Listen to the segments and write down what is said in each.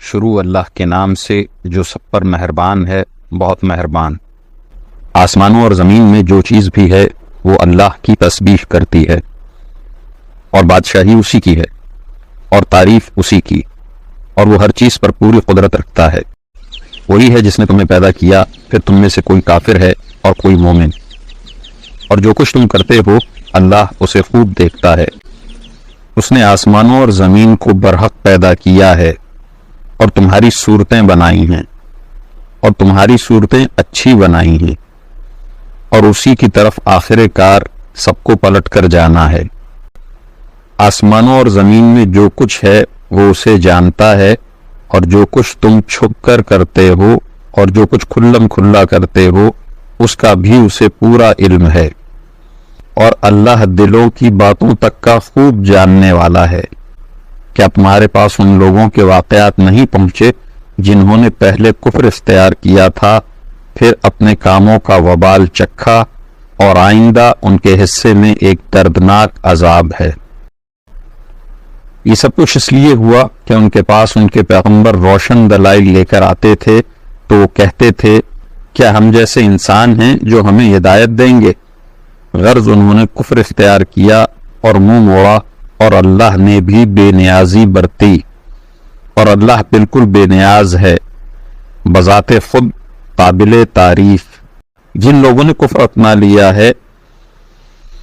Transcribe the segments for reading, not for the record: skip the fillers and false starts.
شروع اللہ کے نام سے جو سب پر مہربان ہے، بہت مہربان۔ آسمانوں اور زمین میں جو چیز بھی ہے وہ اللہ کی تسبیح کرتی ہے، اور بادشاہی اسی کی ہے، اور تعریف اسی کی، اور وہ ہر چیز پر پوری قدرت رکھتا ہے۔ وہی ہے جس نے تمہیں پیدا کیا، پھر تم میں سے کوئی کافر ہے اور کوئی مومن، اور جو کچھ تم کرتے ہو اللہ اسے خوب دیکھتا ہے۔ اس نے آسمانوں اور زمین کو برحق پیدا کیا ہے اور تمہاری صورتیں بنائی ہیں، اور تمہاری صورتیں اچھی بنائی ہیں، اور اسی کی طرف آخر کار سب کو پلٹ کر جانا ہے۔ آسمانوں اور زمین میں جو کچھ ہے وہ اسے جانتا ہے، اور جو کچھ تم چھپ کر کرتے ہو اور جو کچھ کھلم کھلا کرتے ہو اس کا بھی اسے پورا علم ہے۔ اور اللہ دلوں کی باتوں تک کا خوب جاننے والا ہے۔ کیا تمہارے پاس ان لوگوں کے واقعات نہیں پہنچے جنہوں نے پہلے کفر اختیار کیا تھا، پھر اپنے کاموں کا وبال چکھا، اور آئندہ ان کے حصے میں ایک دردناک عذاب ہے۔ یہ سب کچھ اس لیے ہوا کہ ان کے پاس ان کے پیغمبر روشن دلائل لے کر آتے تھے تو وہ کہتے تھے کیا ہم جیسے انسان ہیں جو ہمیں ہدایت دیں گے؟ غرض انہوں نے کفر اختیار کیا اور منہ موڑا، اور اللہ نے بھی بے نیازی برتی، اور اللہ بالکل بے نیاز ہے، بذات خود قابل تعریف۔ جن لوگوں نے کفر اپنا لیا ہے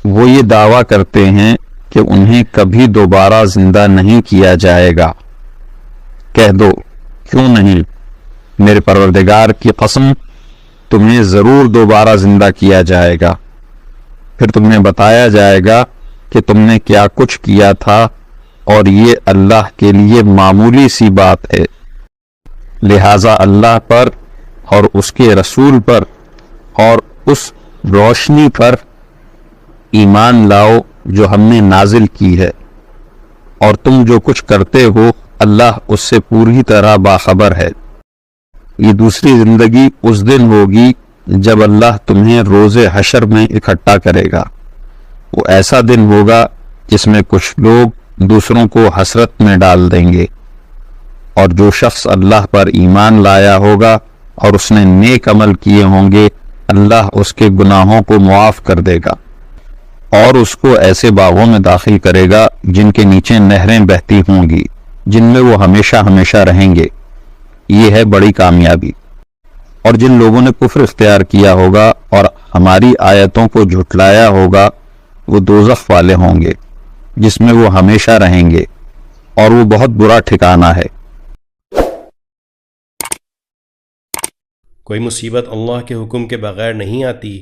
وہ یہ دعویٰ کرتے ہیں کہ انہیں کبھی دوبارہ زندہ نہیں کیا جائے گا۔ کہہ دو کیوں نہیں، میرے پروردگار کی قسم تمہیں ضرور دوبارہ زندہ کیا جائے گا، پھر تمہیں بتایا جائے گا کہ تم نے کیا کچھ کیا تھا، اور یہ اللہ کے لیے معمولی سی بات ہے۔ لہذا اللہ پر اور اس کے رسول پر اور اس روشنی پر ایمان لاؤ جو ہم نے نازل کی ہے، اور تم جو کچھ کرتے ہو اللہ اس سے پوری طرح باخبر ہے۔ یہ دوسری زندگی اس دن ہوگی جب اللہ تمہیں روز حشر میں اکٹھا کرے گا۔ وہ ایسا دن ہوگا جس میں کچھ لوگ دوسروں کو حسرت میں ڈال دیں گے، اور جو شخص اللہ پر ایمان لایا ہوگا اور اس نے نیک عمل کیے ہوں گے اللہ اس کے گناہوں کو معاف کر دے گا، اور اس کو ایسے باغوں میں داخل کرے گا جن کے نیچے نہریں بہتی ہوں گی، جن میں وہ ہمیشہ ہمیشہ رہیں گے۔ یہ ہے بڑی کامیابی۔ اور جن لوگوں نے کفر اختیار کیا ہوگا اور ہماری آیتوں کو جھٹلایا ہوگا وہ دوزخ والے ہوں گے جس میں وہ ہمیشہ رہیں گے، اور وہ بہت برا ٹھکانہ ہے۔ کوئی مصیبت اللہ کے حکم کے بغیر نہیں آتی،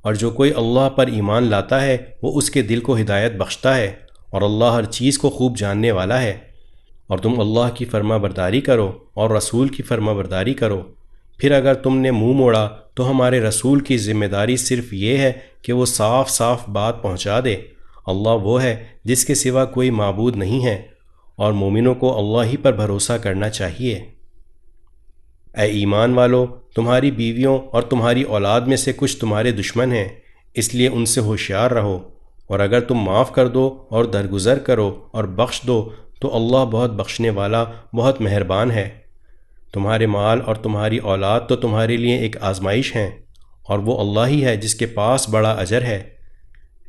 اور جو کوئی اللہ پر ایمان لاتا ہے وہ اس کے دل کو ہدایت بخشتا ہے، اور اللہ ہر چیز کو خوب جاننے والا ہے۔ اور تم اللہ کی فرما برداری کرو اور رسول کی فرما برداری کرو، پھر اگر تم نے منہ موڑا تو ہمارے رسول کی ذمہ داری صرف یہ ہے کہ وہ صاف صاف بات پہنچا دے۔ اللہ وہ ہے جس کے سوا کوئی معبود نہیں ہے، اور مومنوں کو اللہ ہی پر بھروسہ کرنا چاہیے۔ اے ایمان والو، تمہاری بیویوں اور تمہاری اولاد میں سے کچھ تمہارے دشمن ہیں، اس لیے ان سے ہوشیار رہو، اور اگر تم معاف کر دو اور درگزر کرو اور بخش دو تو اللہ بہت بخشنے والا، بہت مہربان ہے۔ تمہارے مال اور تمہاری اولاد تو تمہارے لیے ایک آزمائش ہیں، اور وہ اللہ ہی ہے جس کے پاس بڑا اجر ہے۔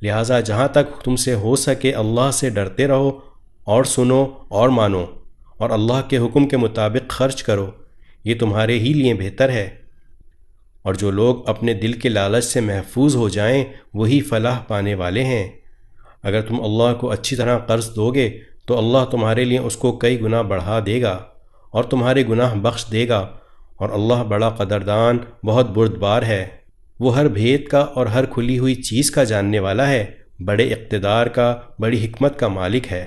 لہٰذا جہاں تک تم سے ہو سکے اللہ سے ڈرتے رہو، اور سنو اور مانو، اور اللہ کے حکم کے مطابق خرچ کرو، یہ تمہارے ہی لیے بہتر ہے۔ اور جو لوگ اپنے دل کے لالچ سے محفوظ ہو جائیں وہی فلاح پانے والے ہیں۔ اگر تم اللہ کو اچھی طرح قرض دو گے تو اللہ تمہارے لیے اس کو کئی گنا بڑھا دے گا، اور تمہارے گناہ بخش دے گا، اور اللہ بڑا قدردان، بہت بردبار ہے۔ وہ ہر بھید کا اور ہر کھلی ہوئی چیز کا جاننے والا ہے، بڑے اقتدار کا، بڑی حکمت کا مالک ہے۔